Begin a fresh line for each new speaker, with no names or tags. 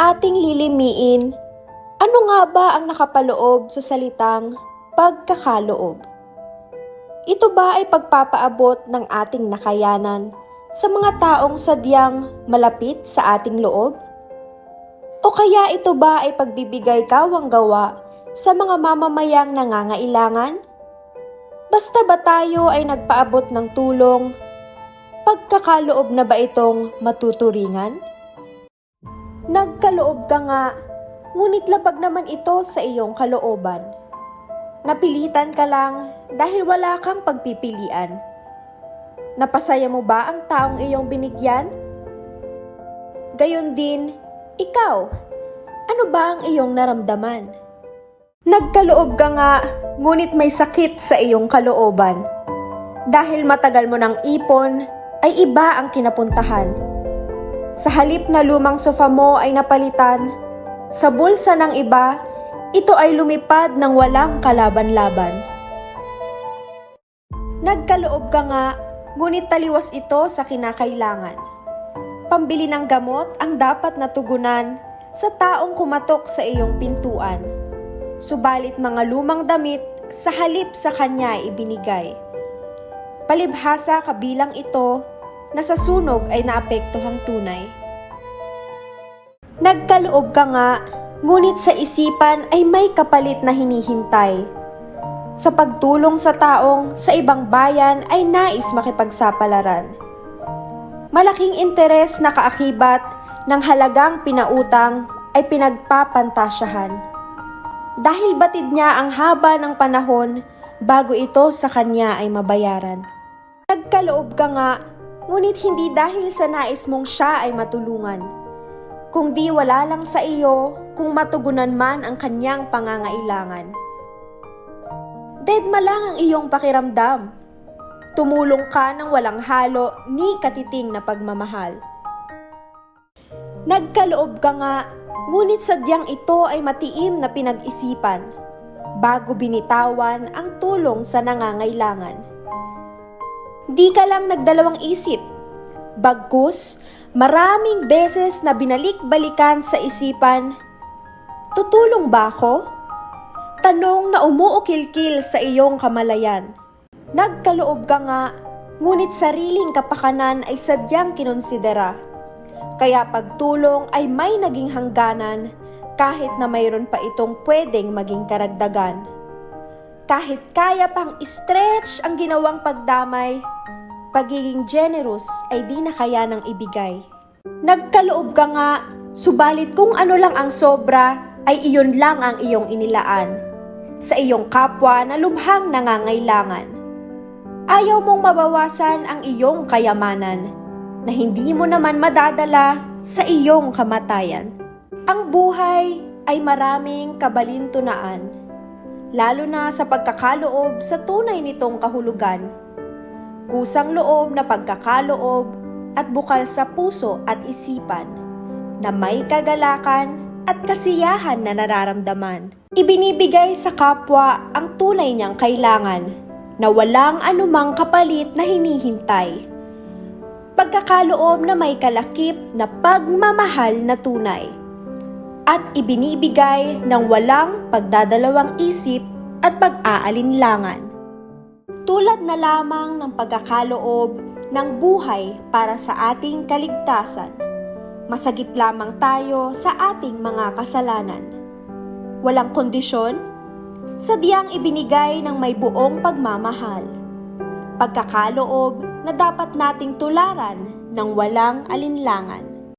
ating lilimiin, ano nga ba ang nakapaloob sa salitang pagkakaloob? Ito ba ay pagpapaabot ng ating nakayanan sa mga taong sadyang malapit sa ating loob? O kaya ito ba ay pagbibigay kawang-gawa sa mga mamamayang nangangailangan? Basta ba tayo ay nagpaabot ng tulong, pagkakaloob na ba itong matuturingan? Nagkaloob ka nga, ngunit labag naman ito sa iyong kalooban. Napilitan ka lang dahil wala kang pagpipilian. Napasaya mo ba ang taong iyong binigyan? Gayon din, ikaw, ano ba ang iyong naramdaman? Nagkaloob ka nga, ngunit may sakit sa iyong kalooban. Dahil matagal mo ng ipon, ay iba ang kinapuntahan. Sa halip na lumang sofa mo ay napalitan, sa bulsa ng iba, ito ay lumipad ng walang kalaban-laban. Nagkaloob ka nga, ngunit taliwas ito sa kinakailangan. Pambili ng gamot ang dapat natugunan sa taong kumatok sa iyong pintuan. Subalit mga lumang damit sa halip sa kanya ibinigay. Palibhasa kabilang ito na sa sunog ay naapektuhang tunay. Nagkaloob ka nga, ngunit sa isipan ay may kapalit na hinihintay. Sa pagtulong sa taong sa ibang bayan ay nais makipagsapalaran. Malaking interes na kaakibat ng halagang pinautang ay pinagpapantasyahan. Dahil batid niya ang haba ng panahon bago ito sa kanya ay mabayaran. Nagkaloob ka nga, ngunit hindi dahil sa nais mong siya ay matulungan, kung di wala lang sa iyo kung matugunan man ang kanyang pangangailangan. Deadma lang ang iyong pakiramdam. Tumulong ka ng walang halo ni katiting na pagmamahal. Nagkaloob ka nga, ngunit sadyang ito ay matiim na pinag-isipan bago binitawan ang tulong sa nangangailangan. Di ka lang nagdalawang isip. Bagkus, maraming beses na binalik-balikan sa isipan, tutulong ba ako? Tanong na umuukil-kil sa iyong kamalayan. Nagkaloob ka nga, ngunit sariling kapakanan ay sadyang kinonsidera. Kaya pagtulong ay may naging hangganan kahit na mayroon pa itong pwedeng maging karagdagan. Kahit kaya pang stretch ang ginawang pagdamay, pagiging generous ay di na kaya ng ibigay. Nagkaloob ka nga, subalit kung ano lang ang sobra, ay iyon lang ang iyong inilaan sa iyong kapwa na lubhang nangangailangan. Ayaw mong mabawasan ang iyong kayamanan na hindi mo naman madadala sa iyong kamatayan. Ang buhay ay maraming kabalintunaan, lalo na sa pagkakaloob sa tunay nitong kahulugan. Kusang loob na pagkakaloob at bukal sa puso at isipan na may kagalakan at kasiyahan na nararamdaman. Ibinibigay sa kapwa ang tunay niyang kailangan na walang anumang kapalit na hinihintay. Pagkakaloob na may kalakip na pagmamahal na tunay at ibinibigay ng walang pagdadalawang isip at pag-aalinlangan. Tulad na lamang ng pagkakaloob ng buhay para sa ating kaligtasan, masagip lamang tayo sa ating mga kasalanan. Walang kondisyon, sadyang ibinigay ng may buong pagmamahal. Pagkakaloob na dapat nating tularan ng walang alinlangan.